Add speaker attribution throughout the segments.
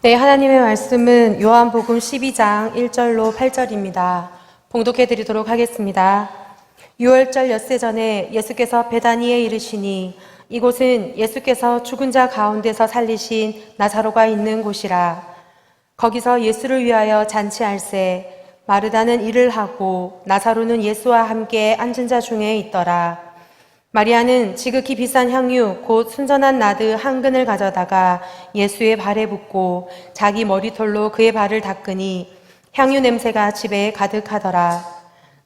Speaker 1: 네, 하나님의 말씀은 요한복음 12장 1절로 8절입니다. 봉독해 드리도록 하겠습니다. 유월절 엿새 전에 예수께서 베다니에 이르시니 이곳은 예수께서 죽은 자 가운데서 살리신 나사로가 있는 곳이라. 거기서 예수를 위하여 잔치할세 마르다는 일을 하고 나사로는 예수와 함께 앉은 자 중에 있더라. 마리아는 지극히 비싼 향유 곧 순전한 나드 한 근을 가져다가 예수의 발에 붓고 자기 머리털로 그의 발을 닦으니 향유 냄새가 집에 가득하더라.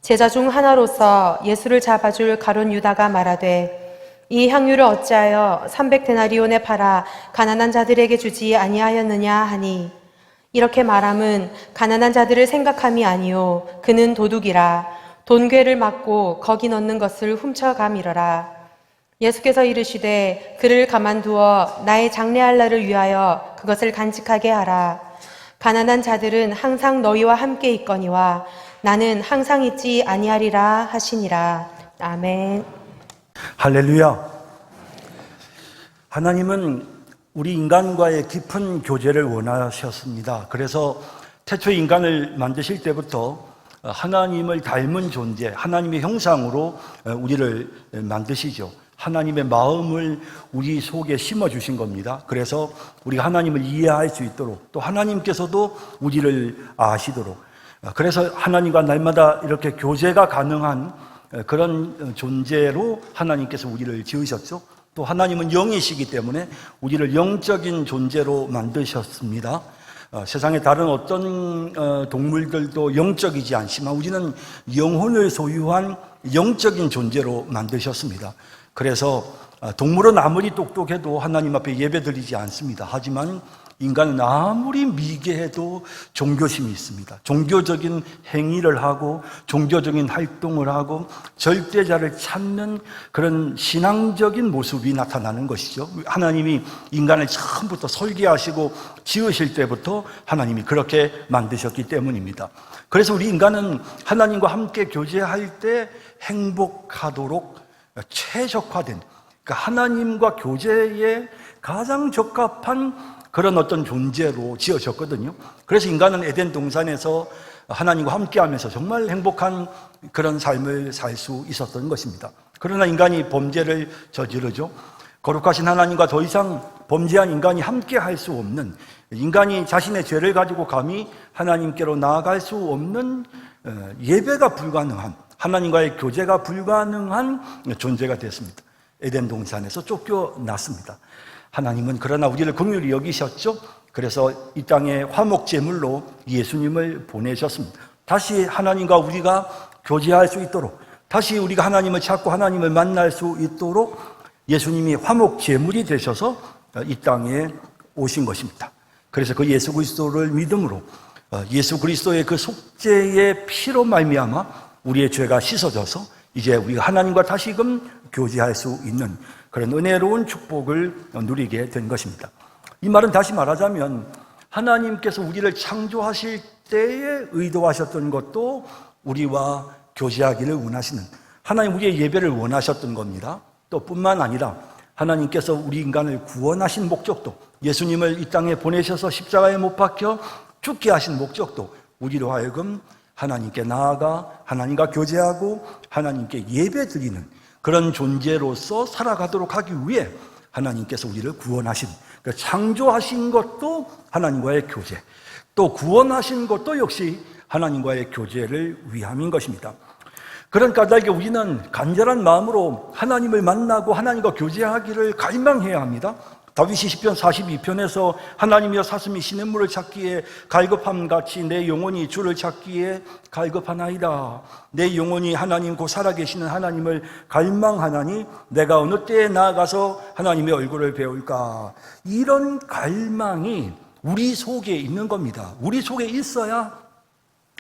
Speaker 1: 제자 중 하나로서 예수를 잡아줄 가룟 유다가 말하되 이 향유를 어찌하여 300데나리온에 팔아 가난한 자들에게 주지 아니하였느냐 하니 이렇게 말함은 가난한 자들을 생각함이 아니요 그는 도둑이라. 돈괴를 막고 거기 넣는 것을 훔쳐감이러라. 예수께서 이르시되 그를 가만두어 나의 장래할 날을 위하여 그것을 간직하게 하라. 가난한 자들은 항상 너희와 함께 있거니와 나는 항상 있지 아니하리라 하시니라. 아멘.
Speaker 2: 할렐루야. 하나님은 우리 인간과의 깊은 교제를 원하셨습니다. 그래서 태초 인간을 만드실 때부터 하나님을 닮은 존재, 하나님의 형상으로 우리를 만드시죠. 하나님의 마음을 우리 속에 심어주신 겁니다. 그래서 우리가 하나님을 이해할 수 있도록 또 하나님께서도 우리를 아시도록 그래서 하나님과 날마다 이렇게 교제가 가능한 그런 존재로 하나님께서 우리를 지으셨죠. 또 하나님은 영이시기 때문에 우리를 영적인 존재로 만드셨습니다. 세상의 다른 어떤 동물들도 영적이지 않지만 우리는 영혼을 소유한 영적인 존재로 만드셨습니다. 그래서 동물은 아무리 똑똑해도 하나님 앞에 예배드리지 않습니다. 하지만 인간은 아무리 미개해도 종교심이 있습니다. 종교적인 행위를 하고 종교적인 활동을 하고 절대자를 찾는 그런 신앙적인 모습이 나타나는 것이죠. 하나님이 인간을 처음부터 설계하시고 지으실 때부터 하나님이 그렇게 만드셨기 때문입니다. 그래서 우리 인간은 하나님과 함께 교제할 때 행복하도록 최적화된, 그러니까 하나님과 교제에 가장 적합한 그런 어떤 존재로 지어졌거든요. 그래서 인간은 에덴 동산에서 하나님과 함께하면서 정말 행복한 그런 삶을 살 수 있었던 것입니다. 그러나 인간이 범죄를 저지르죠. 거룩하신 하나님과 더 이상 범죄한 인간이 함께할 수 없는, 인간이 자신의 죄를 가지고 감히 하나님께로 나아갈 수 없는 예배가 불가능한, 하나님과의 교제가 불가능한 존재가 됐습니다. 에덴 동산에서 쫓겨났습니다. 하나님은 그러나 우리를 긍휼히 여기셨죠. 그래서 이 땅에 화목 제물로 예수님을 보내셨습니다. 다시 하나님과 우리가 교제할 수 있도록, 다시 우리가 하나님을 찾고 하나님을 만날 수 있도록 예수님이 화목 제물이 되셔서 이 땅에 오신 것입니다. 그래서 그 예수 그리스도를 믿음으로 예수 그리스도의 그 속죄의 피로 말미암아 우리의 죄가 씻어져서 이제 우리가 하나님과 다시금 교제할 수 있는 그런 은혜로운 축복을 누리게 된 것입니다. 이 말은 다시 말하자면 하나님께서 우리를 창조하실 때에 의도하셨던 것도 우리와 교제하기를 원하시는, 하나님 우리의 예배를 원하셨던 겁니다. 또 뿐만 아니라 하나님께서 우리 인간을 구원하신 목적도, 예수님을 이 땅에 보내셔서 십자가에 못 박혀 죽게 하신 목적도 우리로 하여금 하나님께 나아가 하나님과 교제하고 하나님께 예배드리는 그런 존재로서 살아가도록 하기 위해 하나님께서 우리를 구원하신, 그러니까 창조하신 것도 하나님과의 교제, 또 구원하신 것도 역시 하나님과의 교제를 위함인 것입니다. 그런 까닭에 우리는 간절한 마음으로 하나님을 만나고 하나님과 교제하기를 갈망해야 합니다. 다윗이 시편 42편에서 하나님이여 사슴이 시냇물을 찾기에 갈급함같이 내 영혼이 주를 찾기에 갈급하나이다. 내 영혼이 하나님 곧 살아계시는 하나님을 갈망하나니 내가 어느 때에 나아가서 하나님의 얼굴을 배울까. 이런 갈망이 우리 속에 있는 겁니다. 우리 속에 있어야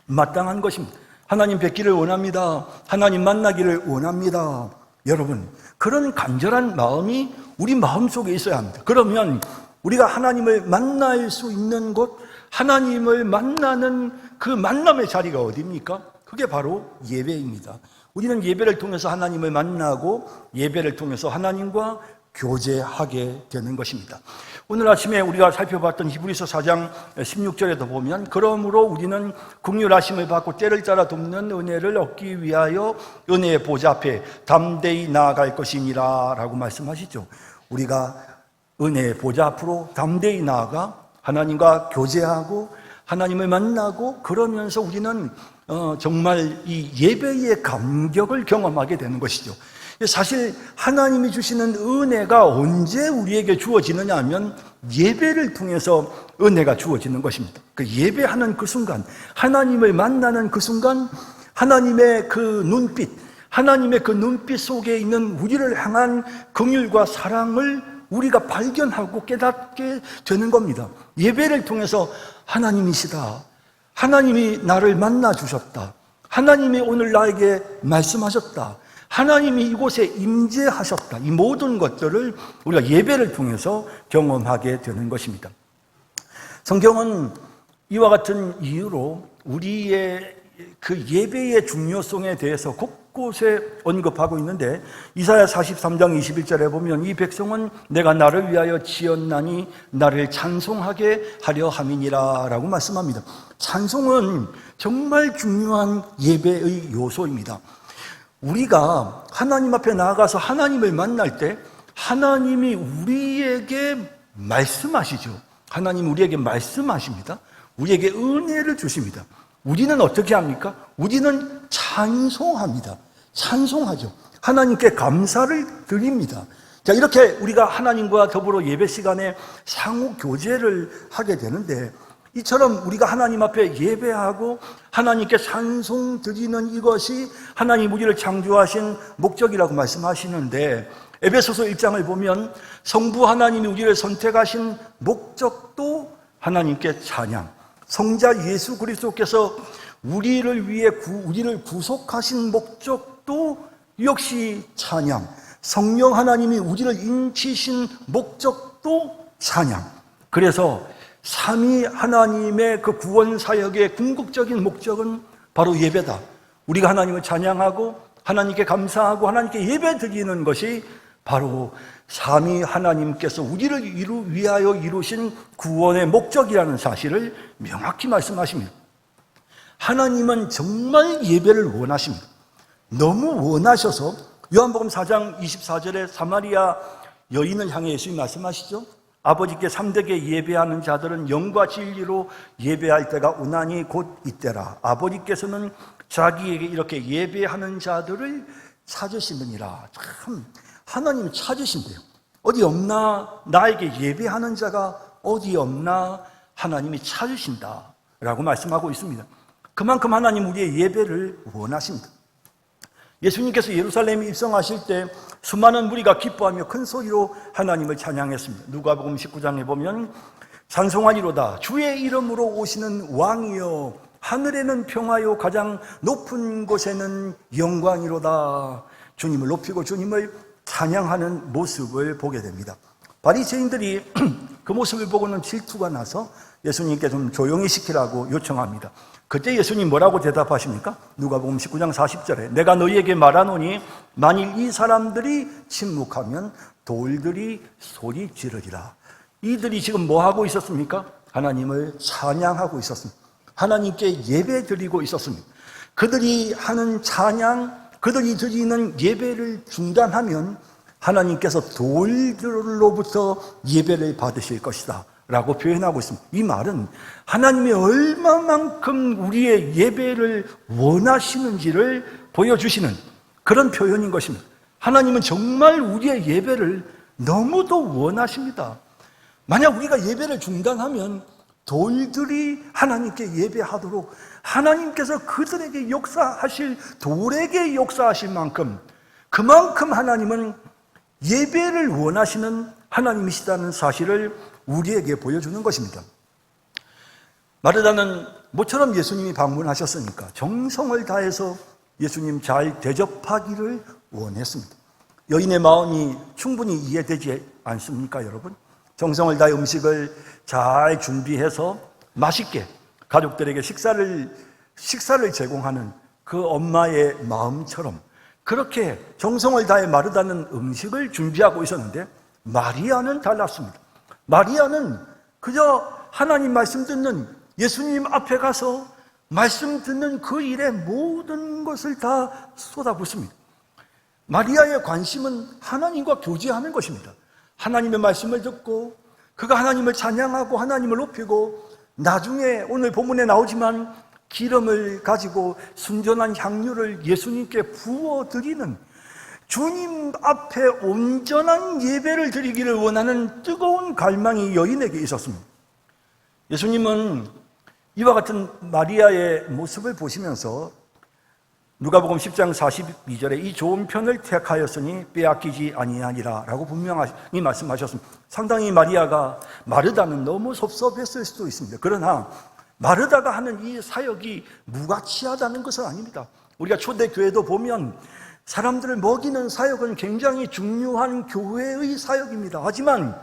Speaker 2: 마땅한 것입니다. 하나님 뵙기를 원합니다. 하나님 만나기를 원합니다. 여러분, 그런 간절한 마음이 우리 마음속에 있어야 합니다. 그러면 우리가 하나님을 만날 수 있는 곳, 하나님을 만나는 그 만남의 자리가 어디입니까? 그게 바로 예배입니다. 우리는 예배를 통해서 하나님을 만나고 예배를 통해서 하나님과 교제하게 되는 것입니다. 오늘 아침에 우리가 살펴봤던 히브리서 4장 16절에도 보면 그러므로 우리는 긍휼하심을 받고 때를 따라 돕는 은혜를 얻기 위하여 은혜의 보좌 앞에 담대히 나아갈 것이니라 라고 말씀하시죠. 우리가 은혜의 보좌 앞으로 담대히 나아가 하나님과 교제하고 하나님을 만나고 그러면서 우리는 정말 이 예배의 감격을 경험하게 되는 것이죠. 사실 하나님이 주시는 은혜가 언제 우리에게 주어지느냐 하면 예배를 통해서 은혜가 주어지는 것입니다. 그 예배하는 그 순간, 하나님을 만나는 그 순간, 하나님의 그 눈빛 속에 있는 우리를 향한 긍휼과 사랑을 우리가 발견하고 깨닫게 되는 겁니다. 예배를 통해서 하나님이시다. 하나님이 나를 만나 주셨다. 하나님이 오늘 나에게 말씀하셨다. 하나님이 이곳에 임재하셨다. 이 모든 것들을 우리가 예배를 통해서 경험하게 되는 것입니다. 성경은 이와 같은 이유로 우리의 그 예배의 중요성에 대해서 곳곳에 언급하고 있는데 이사야 43장 21절에 보면 이 백성은 내가 나를 위하여 지었나니 나를 찬송하게 하려 함이니라 라고 말씀합니다. 찬송은 정말 중요한 예배의 요소입니다. 우리가 하나님 앞에 나아가서 하나님을 만날 때 하나님이 우리에게 말씀하시죠. 하나님 우리에게 말씀하십니다. 우리에게 은혜를 주십니다. 우리는 어떻게 합니까? 우리는 찬송합니다. 찬송하죠. 하나님께 감사를 드립니다. 자, 이렇게 우리가 하나님과 더불어 예배 시간에 상호 교제를 하게 되는데 이처럼 우리가 하나님 앞에 예배하고 하나님께 찬송 드리는 이것이 하나님 우리를 창조하신 목적이라고 말씀하시는데 에베소서 1장을 보면 성부 하나님이 우리를 선택하신 목적도 하나님께 찬양, 성자 예수 그리스도께서 우리를 위해 우리를 구속하신 목적도 역시 찬양, 성령 하나님이 우리를 인치신 목적도 찬양. 그래서 삼위 하나님의 그 구원 사역의 궁극적인 목적은 바로 예배다. 우리가 하나님을 찬양하고 하나님께 감사하고 하나님께 예배 드리는 것이 바로 삼위 하나님께서 우리를 위하여 이루신 구원의 목적이라는 사실을 명확히 말씀하십니다. 하나님은 정말 예배를 원하십니다. 너무 원하셔서 요한복음 4장 24절에 사마리아 여인을 향해 예수님이 말씀하시죠. 아버지께 참되게 예배하는 자들은 영과 진리로 예배할 때가 오나니 곧 이때라. 아버지께서는 자기에게 이렇게 예배하는 자들을 찾으시느니라. 참 하나님 찾으신대요. 어디 없나? 나에게 예배하는 자가 어디 없나? 하나님이 찾으신다 라고 말씀하고 있습니다. 그만큼 하나님 우리의 예배를 원하십니다. 예수님께서 예루살렘에 입성하실 때 수많은 무리가 기뻐하며 큰 소리로 하나님을 찬양했습니다. 누가복음 19장에 보면 찬송하리로다 주의 이름으로 오시는 왕이여 하늘에는 평화요 가장 높은 곳에는 영광이로다. 주님을 높이고 주님을 찬양하는 모습을 보게 됩니다. 바리새인들이 그 모습을 보고는 질투가 나서 예수님께 좀 조용히 시키라고 요청합니다. 그때 예수님 뭐라고 대답하십니까? 누가복음 19장 40절에 내가 너희에게 말하노니 만일 이 사람들이 침묵하면 돌들이 소리 지르리라. 이들이 지금 뭐 하고 있었습니까? 하나님을 찬양하고 있었습니다. 하나님께 예배 드리고 있었습니다. 그들이 하는 찬양, 그들이 드리는 예배를 중단하면 하나님께서 돌들로부터 예배를 받으실 것이다 라고 표현하고 있습니다. 이 말은 하나님이 얼마만큼 우리의 예배를 원하시는지를 보여주시는 그런 표현인 것입니다. 하나님은 정말 우리의 예배를 너무도 원하십니다. 만약 우리가 예배를 중단하면 돌들이 하나님께 예배하도록 하나님께서 그들에게 역사하실, 돌에게 역사하실 만큼 그만큼 하나님은 예배를 원하시는 하나님이시다는 사실을 우리에게 보여주는 것입니다. 마르다는 모처럼 예수님이 방문하셨으니까 정성을 다해서 예수님 잘 대접하기를 원했습니다. 여인의 마음이 충분히 이해되지 않습니까, 여러분? 정성을 다해 음식을 잘 준비해서 맛있게 가족들에게 식사를 제공하는 그 엄마의 마음처럼 그렇게 정성을 다해 마르다는 음식을 준비하고 있었는데 마리아는 달랐습니다. 마리아는 그저 하나님 말씀 듣는 예수님 앞에 가서 말씀 듣는 그 일에 모든 것을 다 쏟아붓습니다. 마리아의 관심은 하나님과 교제하는 것입니다. 하나님의 말씀을 듣고 그가 하나님을 찬양하고 하나님을 높이고 나중에 오늘 본문에 나오지만 기름을 가지고 순전한 향유를 예수님께 부어드리는 주님 앞에 온전한 예배를 드리기를 원하는 뜨거운 갈망이 여인에게 있었습니다. 예수님은 이와 같은 마리아의 모습을 보시면서 누가복음 10장 42절에 이 좋은 편을 택하였으니 빼앗기지 아니하니라 라고 분명히 말씀하셨습니다. 상당히 마리아가 마르다는 너무 섭섭했을 수도 있습니다. 그러나 마르다가 하는 이 사역이 무가치하다는 것은 아닙니다. 우리가 초대교회도 보면 사람들을 먹이는 사역은 굉장히 중요한 교회의 사역입니다. 하지만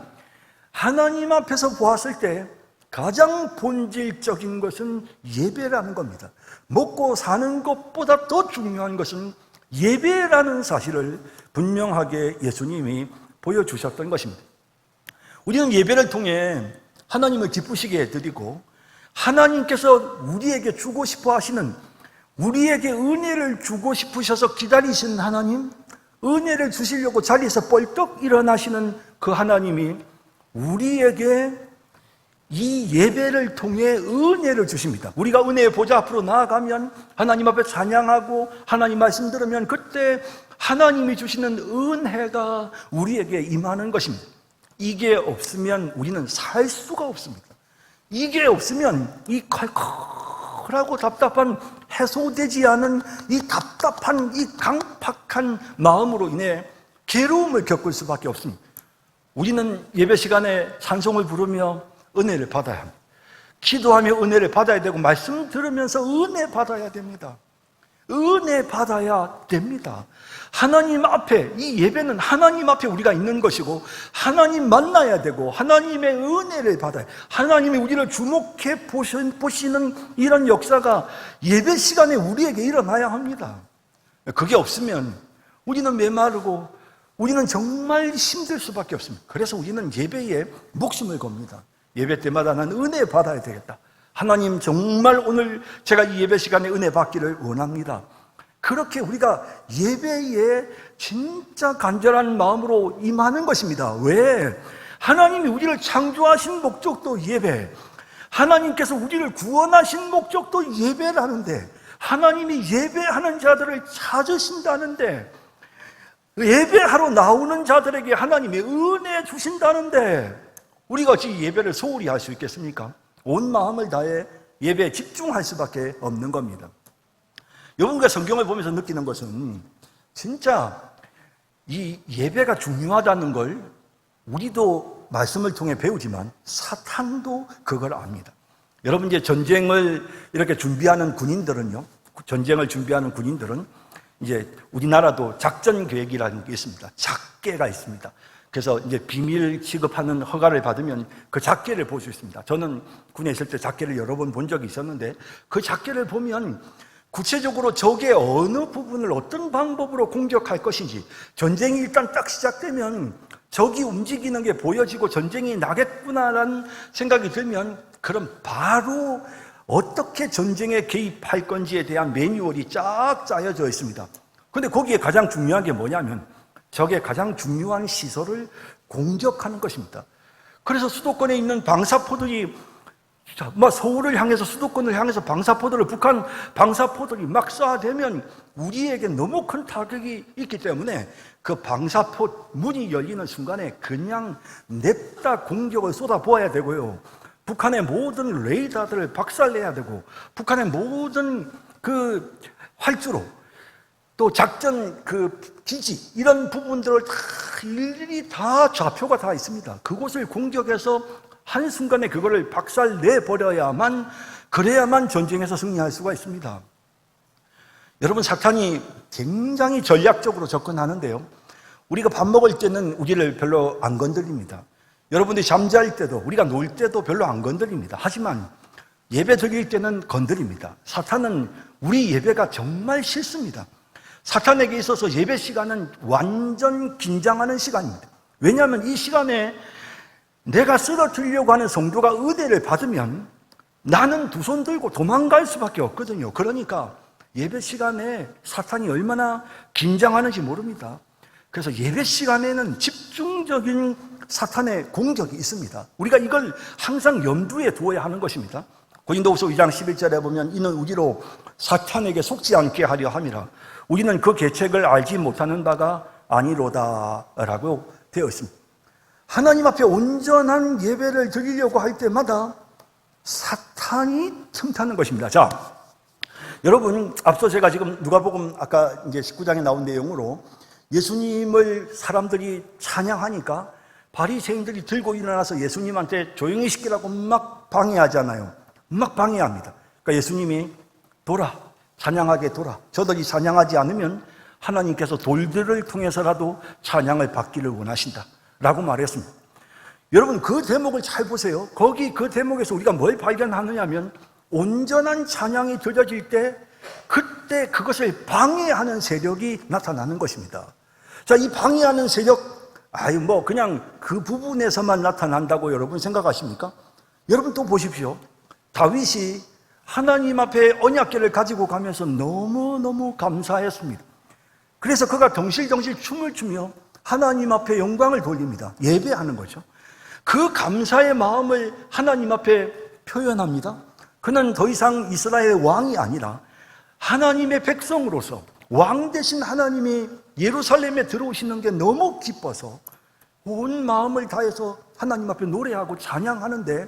Speaker 2: 하나님 앞에서 보았을 때 가장 본질적인 것은 예배라는 겁니다. 먹고 사는 것보다 더 중요한 것은 예배라는 사실을 분명하게 예수님이 보여주셨던 것입니다. 우리는 예배를 통해 하나님을 기쁘시게 해드리고 하나님께서 우리에게 주고 싶어 하시는, 우리에게 은혜를 주고 싶으셔서 기다리시는 하나님, 은혜를 주시려고 자리에서 벌떡 일어나시는 그 하나님이 우리에게 이 예배를 통해 은혜를 주십니다. 우리가 은혜의 보좌 앞으로 나아가면 하나님 앞에 찬양하고 하나님 말씀 들으면 그때 하나님이 주시는 은혜가 우리에게 임하는 것입니다. 이게 없으면 우리는 살 수가 없습니다. 이게 없으면 이 칼칼하고 답답한, 해소되지 않은 이 답답한 이 강팍한 마음으로 인해 괴로움을 겪을 수밖에 없습니다. 우리는 예배 시간에 찬송을 부르며 은혜를 받아야 합니다. 기도하며 은혜를 받아야 되고 말씀 들으면서 은혜 받아야 됩니다. 은혜 받아야 됩니다. 하나님 앞에, 이 예배는 하나님 앞에 우리가 있는 것이고 하나님 만나야 되고 하나님의 은혜를 받아야, 하나님이 우리를 주목해 보시는 이런 역사가 예배 시간에 우리에게 일어나야 합니다. 그게 없으면 우리는 메마르고 우리는 정말 힘들 수밖에 없습니다. 그래서 우리는 예배에 목숨을 겁니다. 예배 때마다 난 은혜 받아야 되겠다. 하나님 정말 오늘 제가 이 예배 시간에 은혜 받기를 원합니다. 그렇게 우리가 예배에 진짜 간절한 마음으로 임하는 것입니다. 왜? 하나님이 우리를 창조하신 목적도 예배, 하나님께서 우리를 구원하신 목적도 예배라는데, 하나님이 예배하는 자들을 찾으신다는데, 예배하러 나오는 자들에게 하나님이 은혜 주신다는데 우리가 어찌 예배를 소홀히 할 수 있겠습니까? 온 마음을 다해 예배에 집중할 수밖에 없는 겁니다. 여러분과 성경을 보면서 느끼는 것은 진짜 이 예배가 중요하다는 걸 우리도 말씀을 통해 배우지만 사탄도 그걸 압니다. 여러분, 이제 전쟁을 이렇게 준비하는 군인들은요, 전쟁을 준비하는 군인들은 이제 우리나라도 작전 계획이라는 게 있습니다. 작계가 있습니다. 그래서 이제 비밀 취급하는 허가를 받으면 그 작계를 볼 수 있습니다. 저는 군에 있을 때 작계를 여러 번 본 적이 있었는데 그 작계를 보면 구체적으로 적의 어느 부분을 어떤 방법으로 공격할 것인지, 전쟁이 일단 딱 시작되면 적이 움직이는 게 보여지고 전쟁이 나겠구나라는 생각이 들면 그럼 바로 어떻게 전쟁에 개입할 건지에 대한 매뉴얼이 쫙 짜여져 있습니다. 그런데 거기에 가장 중요한 게 뭐냐면 적의 가장 중요한 시설을 공격하는 것입니다. 그래서 수도권에 있는 방사포들이 서울을 향해서, 수도권을 향해서 방사포들을, 북한 방사포들이 막 쏴대면 우리에게 너무 큰 타격이 있기 때문에 그 방사포 문이 열리는 순간에 그냥 냅다 공격을 쏟아부어야 되고요, 북한의 모든 레이더들을 박살내야 되고 북한의 모든 그 활주로, 또 작전 그 기지, 이런 부분들을 다 일일이 다 좌표가 다 있습니다. 그곳을 공격해서 한순간에 그거를 박살내버려야만, 그래야만 전쟁에서 승리할 수가 있습니다. 여러분, 사탄이 굉장히 전략적으로 접근하는데요, 우리가 밥 먹을 때는 우리를 별로 안 건드립니다. 여러분들이 잠잘 때도, 우리가 놀 때도 별로 안 건드립니다. 하지만 예배 드릴 때는 건드립니다. 사탄은 우리 예배가 정말 싫습니다. 사탄에게 있어서 예배 시간은 완전 긴장하는 시간입니다. 왜냐하면 이 시간에 내가 쓰러뜨리려고 하는 성도가 은혜를 받으면 나는 두 손 들고 도망갈 수밖에 없거든요. 그러니까 예배 시간에 사탄이 얼마나 긴장하는지 모릅니다. 그래서 예배 시간에는 집중적인 사탄의 공격이 있습니다. 우리가 이걸 항상 염두에 두어야 하는 것입니다. 고린도후서 2장 11절에 보면 이는 우리로 사탄에게 속지 않게 하려 함이라. 우리는 그 계책을 알지 못하는 바가 아니로다라고 되어 있습니다. 하나님 앞에 온전한 예배를 드리려고 할 때마다 사탄이 틈타는 것입니다. 자, 여러분, 앞서 제가 지금 누가복음 아까 이제 19장에 나온 내용으로 예수님을 사람들이 찬양하니까 바리새인들이 들고 일어나서 예수님한테 조용히 시키라고 막 방해하잖아요. 막 방해합니다. 그러니까 예수님이 돌아, 찬양하게 돌아. 저들이 찬양하지 않으면 하나님께서 돌들을 통해서라도 찬양을 받기를 원하신다 라고 말했습니다. 여러분, 그 대목을 잘 보세요. 거기 그 대목에서 우리가 뭘 발견하느냐면 온전한 찬양이 드려질 때 그때 그것을 방해하는 세력이 나타나는 것입니다. 자, 이 방해하는 세력, 그냥 그 부분에서만 나타난다고 여러분 생각하십니까? 여러분 또 보십시오. 다윗이 하나님 앞에 언약궤를 가지고 가면서 너무너무 감사했습니다. 그래서 그가 덩실덩실 춤을 추며 하나님 앞에 영광을 돌립니다. 예배하는 거죠. 그 감사의 마음을 하나님 앞에 표현합니다. 그는 더 이상 이스라엘의 왕이 아니라 하나님의 백성으로서 왕 대신 하나님이 예루살렘에 들어오시는 게 너무 기뻐서 온 마음을 다해서 하나님 앞에 노래하고 찬양하는데,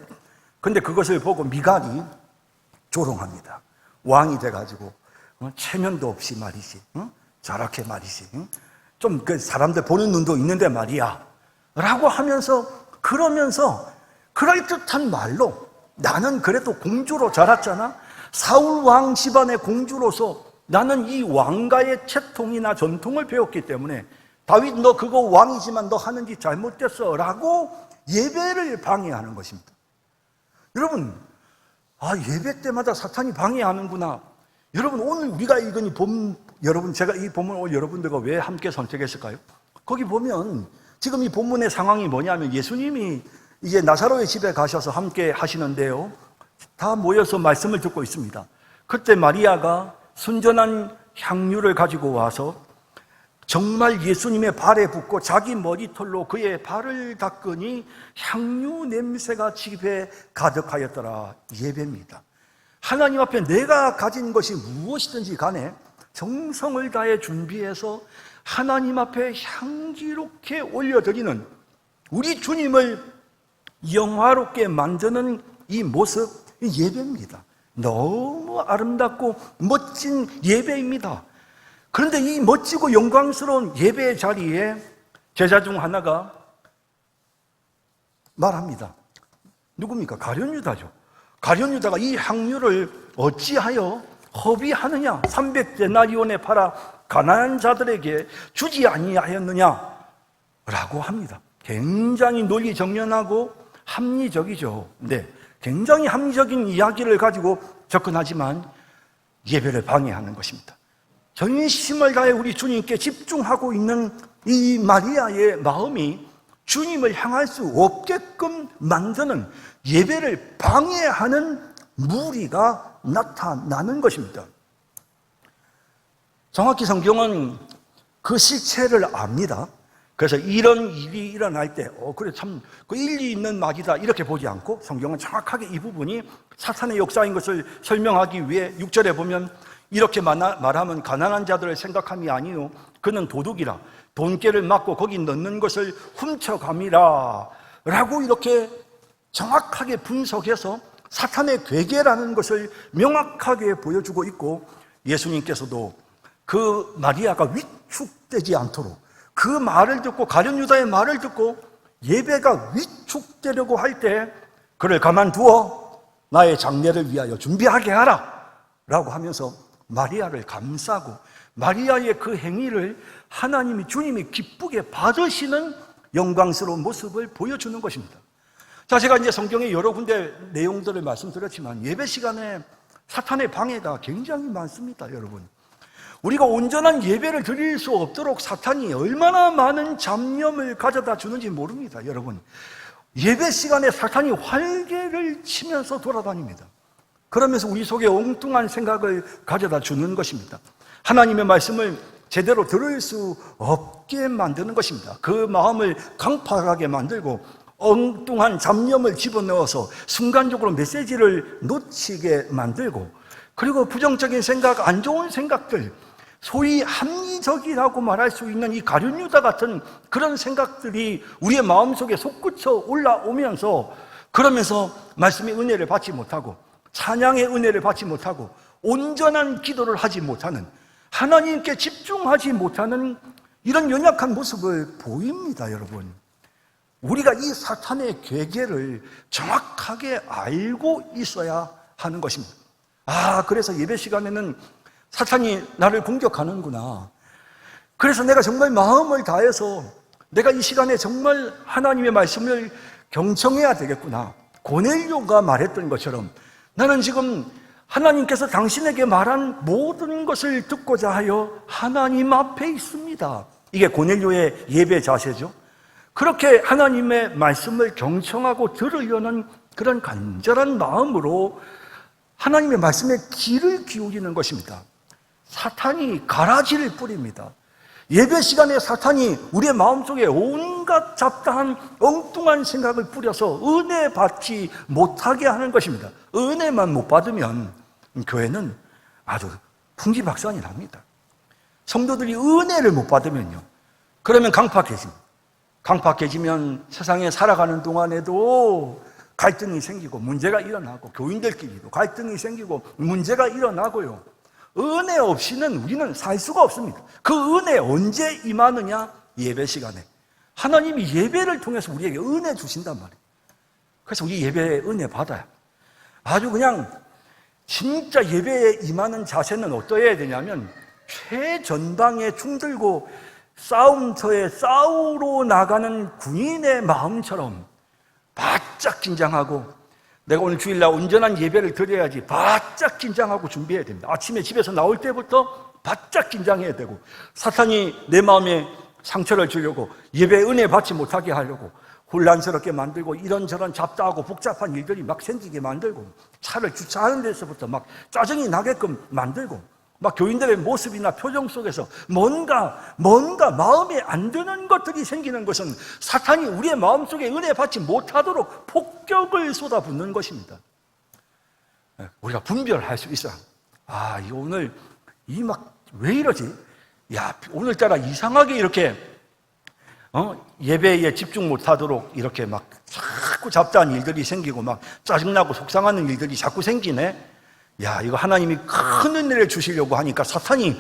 Speaker 2: 근데 그것을 보고 미갈이 조롱합니다. 왕이 돼가지고 체면도 없이 말이지, 저렇게 말이지, 좀 그 사람들 보는 눈도 있는데 말이야 라고 하면서, 그러면서 그럴듯한 말로 나는 그래도 공주로 자랐잖아. 사울 왕 집안의 공주로서 나는 이 왕가의 채통이나 전통을 배웠기 때문에 다윗 너 그거 왕이지만 너 하는 짓 잘못됐어 라고 예배를 방해하는 것입니다. 여러분, 예배 때마다 사탄이 방해하는구나. 여러분, 오늘 우리가 읽은 이 여러분, 제가 이 본문을 여러분들과 왜 함께 선택했을까요? 거기 보면 지금 이 본문의 상황이 뭐냐면 예수님이 이제 나사로의 집에 가셔서 함께 하시는데요, 다 모여서 말씀을 듣고 있습니다. 그때 마리아가 순전한 향유를 가지고 와서 정말 예수님의 발에 붓고 자기 머리털로 그의 발을 닦으니 향유 냄새가 집에 가득하였더라. 예배입니다. 하나님 앞에 내가 가진 것이 무엇이든지 간에 정성을 다해 준비해서 하나님 앞에 향기롭게 올려드리는 우리 주님을 영화롭게 만드는 이 모습, 이 예배입니다. 너무 아름답고 멋진 예배입니다. 그런데 이 멋지고 영광스러운 예배의 자리에 제자 중 하나가 말합니다. 누굽니까? 가룟유다죠. 가룟유다가 이 향유를 어찌하여 허비하느냐? 300데나리온에 팔아 가난한 자들에게 주지 아니하였느냐? 라고 합니다. 굉장히 논리정연하고 합리적이죠. 네, 굉장히 합리적인 이야기를 가지고 접근하지만 예배를 방해하는 것입니다. 전심을 다해 우리 주님께 집중하고 있는 이 마리아의 마음이 주님을 향할 수 없게끔 만드는 예배를 방해하는 무리가 나타나는 것입니다. 정확히 성경은 그 실체를 압니다. 그래서 이런 일이 일어날 때, 그래, 참, 그 일리 있는 말이다, 이렇게 보지 않고 성경은 정확하게 이 부분이 사탄의 역사인 것을 설명하기 위해 6절에 보면 이렇게 말하면 가난한 자들을 생각함이 아니요 그는 도둑이라 돈깨를 맞고 거기 넣는 것을 훔쳐감이라 라고 이렇게 정확하게 분석해서 사탄의 괴계라는 것을 명확하게 보여주고 있고, 예수님께서도 그 마리아가 위축되지 않도록 그 말을 듣고, 가룟유다의 말을 듣고 예배가 위축되려고 할 때 그를 가만두어 나의 장례를 위하여 준비하게 하라 라고 하면서 마리아를 감싸고 마리아의 그 행위를 하나님이, 주님이 기쁘게 받으시는 영광스러운 모습을 보여주는 것입니다. 자, 제가 이제 성경의 여러 군데 내용들을 말씀드렸지만 예배 시간에 사탄의 방해가 굉장히 많습니다, 여러분. 우리가 온전한 예배를 드릴 수 없도록 사탄이 얼마나 많은 잡념을 가져다 주는지 모릅니다, 여러분. 예배 시간에 사탄이 활개를 치면서 돌아다닙니다. 그러면서 우리 속에 엉뚱한 생각을 가져다 주는 것입니다. 하나님의 말씀을 제대로 들을 수 없게 만드는 것입니다. 그 마음을 강팍하게 만들고 엉뚱한 잡념을 집어넣어서 순간적으로 메시지를 놓치게 만들고, 그리고 부정적인 생각, 안 좋은 생각들, 소위 합리적이라고 말할 수 있는 이 가룟유다 같은 그런 생각들이 우리의 마음속에 솟구쳐 올라오면서, 그러면서 말씀의 은혜를 받지 못하고 찬양의 은혜를 받지 못하고 온전한 기도를 하지 못하는, 하나님께 집중하지 못하는 이런 연약한 모습을 보입니다, 여러분. 우리가 이 사탄의 괴계를 정확하게 알고 있어야 하는 것입니다. 그래서 예배 시간에는 사탄이 나를 공격하는구나. 그래서 내가 정말 마음을 다해서 내가 이 시간에 정말 하나님의 말씀을 경청해야 되겠구나. 고넬료가 말했던 것처럼 나는 지금 하나님께서 당신에게 말한 모든 것을 듣고자 하여 하나님 앞에 있습니다. 이게 고넬료의 예배 자세죠. 그렇게 하나님의 말씀을 경청하고 들으려는 그런 간절한 마음으로 하나님의 말씀에 귀를 기울이는 것입니다. 사탄이 가라지를 뿌립니다. 예배 시간에 사탄이 우리의 마음속에 온갖 잡다한 엉뚱한 생각을 뿌려서 은혜 받지 못하게 하는 것입니다. 은혜만 못 받으면 교회는 아주 풍지박산이 납니다. 성도들이 은혜를 못 받으면요, 그러면 강팍해집니다. 강팍해지면 세상에 살아가는 동안에도 갈등이 생기고 문제가 일어나고, 교인들끼리도 갈등이 생기고 문제가 일어나고요. 은혜 없이는 우리는 살 수가 없습니다. 그 은혜 언제 임하느냐? 예배 시간에. 하나님이 예배를 통해서 우리에게 은혜 주신단 말이에요. 그래서 우리 예배에 은혜 받아요. 아주 그냥 진짜 예배에 임하는 자세는 어떠해야 되냐면, 최전방에 충들고 싸움터에 싸우러 나가는 군인의 마음처럼 바짝 긴장하고, 내가 오늘 주일날 온전한 예배를 드려야지 바짝 긴장하고 준비해야 됩니다. 아침에 집에서 나올 때부터 바짝 긴장해야 되고, 사탄이 내 마음에 상처를 주려고, 예배 은혜 받지 못하게 하려고 혼란스럽게 만들고, 이런저런 잡다하고 복잡한 일들이 막 생기게 만들고, 차를 주차하는 데서부터 막 짜증이 나게끔 만들고, 막 교인들의 모습이나 표정 속에서 뭔가 마음에 안 드는 것들이 생기는 것은 사탄이 우리의 마음속에 은혜 받지 못하도록 폭격을 쏟아붓는 것입니다. 우리가 분별할 수 있어요. 이거 오늘 왜 이러지? 오늘따라 이상하게 이렇게 예배에 집중 못하도록 이렇게 막 자꾸 잡다한 일들이 생기고, 막 짜증나고 속상하는 일들이 자꾸 생기네. 이거 하나님이 큰 은혜를 주시려고 하니까 사탄이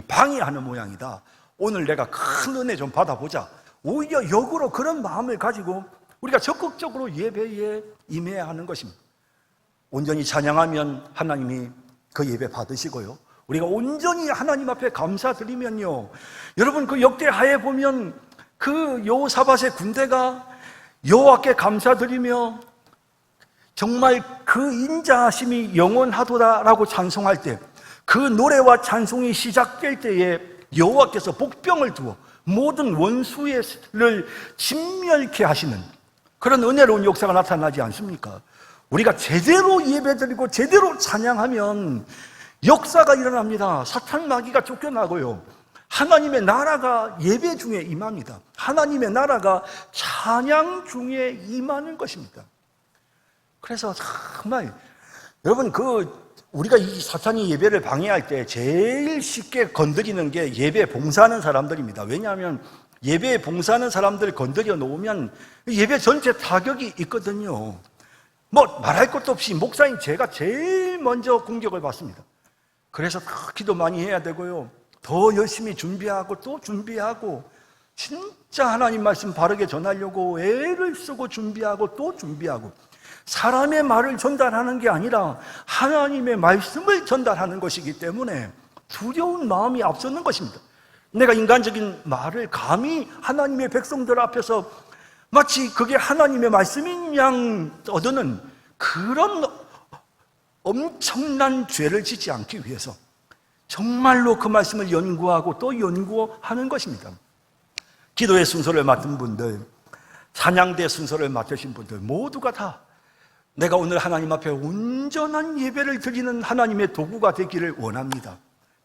Speaker 2: 방해하는 모양이다. 오늘 내가 큰 은혜 좀 받아보자. 오히려 역으로 그런 마음을 가지고 우리가 적극적으로 예배에 임해야 하는 것입니다. 온전히 찬양하면 하나님이 그 예배 받으시고요, 우리가 온전히 하나님 앞에 감사드리면요, 여러분 그 역대하에 보면 그 여호사밧의 군대가 여호와께 감사드리며 정말 그 인자하심이 영원하도다라고 찬송할 때, 그 노래와 찬송이 시작될 때에 여호와께서 복병을 두어 모든 원수를 진멸케 하시는 그런 은혜로운 역사가 나타나지 않습니까? 우리가 제대로 예배드리고 제대로 찬양하면 역사가 일어납니다. 사탄 마귀가 쫓겨나고요, 하나님의 나라가 예배 중에 임합니다. 하나님의 나라가 찬양 중에 임하는 것입니다. 그래서 정말 여러분, 우리가 이 사탄이 예배를 방해할 때 제일 쉽게 건드리는 게 예배 봉사하는 사람들입니다. 왜냐하면 예배에 봉사하는 사람들 건드려 놓으면 예배 전체 타격이 있거든요. 말할 것도 없이 목사인 제가 제일 먼저 공격을 받습니다. 그래서 더 기도 많이 해야 되고요, 더 열심히 준비하고 또 준비하고, 진짜 하나님 말씀 바르게 전하려고 애를 쓰고 준비하고 또 준비하고, 사람의 말을 전달하는 게 아니라 하나님의 말씀을 전달하는 것이기 때문에 두려운 마음이 앞서는 것입니다. 내가 인간적인 말을 감히 하나님의 백성들 앞에서 마치 그게 하나님의 말씀인 양 얻는 그런 엄청난 죄를 짓지 않기 위해서 정말로 그 말씀을 연구하고 또 연구하는 것입니다. 기도의 순서를 맡은 분들, 찬양대 순서를 맡으신 분들 모두가 다 내가 오늘 하나님 앞에 온전한 예배를 드리는 하나님의 도구가 되기를 원합니다.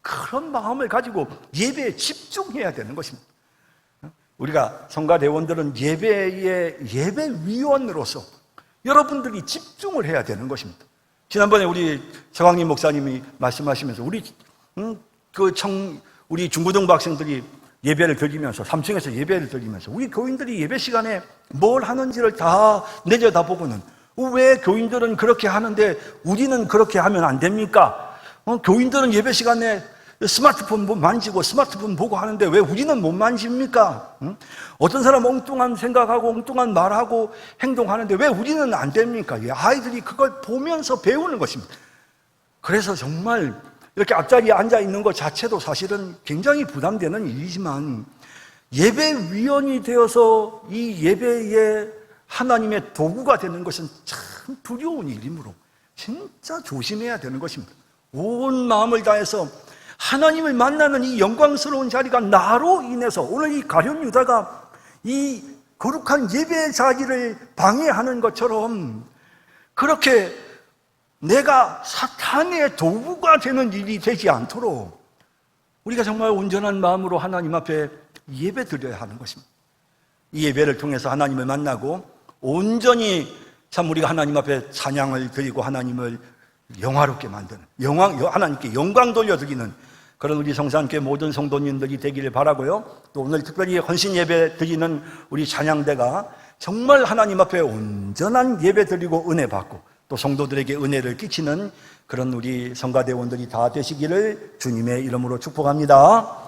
Speaker 2: 그런 마음을 가지고 예배에 집중해야 되는 것입니다. 우리가 성가대원들은 예배위원으로서 여러분들이 집중을 해야 되는 것입니다. 지난번에 우리 정황님 목사님이 말씀하시면서 우리 중고등부 학생들이 예배를 드리면서 3층에서 예배를 드리면서 우리 교인들이 예배 시간에 뭘 하는지를 다 내려다보고는 왜 교인들은 그렇게 하는데 우리는 그렇게 하면 안 됩니까? 교인들은 예배 시간에 스마트폰 만지고 스마트폰 보고 하는데 왜 우리는 못 만집니까? 어떤 사람 엉뚱한 생각하고 엉뚱한 말하고 행동하는데 왜 우리는 안 됩니까? 아이들이 그걸 보면서 배우는 것입니다. 그래서 정말 이렇게 앞자리에 앉아 있는 것 자체도 사실은 굉장히 부담되는 일이지만 예배위원이 되어서 이 예배에 하나님의 도구가 되는 것은 참 두려운 일이므로 진짜 조심해야 되는 것입니다. 온 마음을 다해서 하나님을 만나는 이 영광스러운 자리가 나로 인해서 오늘 이 가룟 유다가 이 거룩한 예배의 자리를 방해하는 것처럼 그렇게 내가 사탄의 도구가 되는 일이 되지 않도록 우리가 정말 온전한 마음으로 하나님 앞에 예배 드려야 하는 것입니다. 이 예배를 통해서 하나님을 만나고 온전히 참 우리가 하나님 앞에 찬양을 드리고 하나님을 영화롭게 만드는 하나님께 영광 돌려드리는 그런 우리 성산교회 모든 성도님들이 되기를 바라고요. 또 오늘 특별히 헌신 예배 드리는 우리 찬양대가 정말 하나님 앞에 온전한 예배 드리고 은혜 받고 또 성도들에게 은혜를 끼치는 그런 우리 성가대원들이 다 되시기를 주님의 이름으로 축복합니다.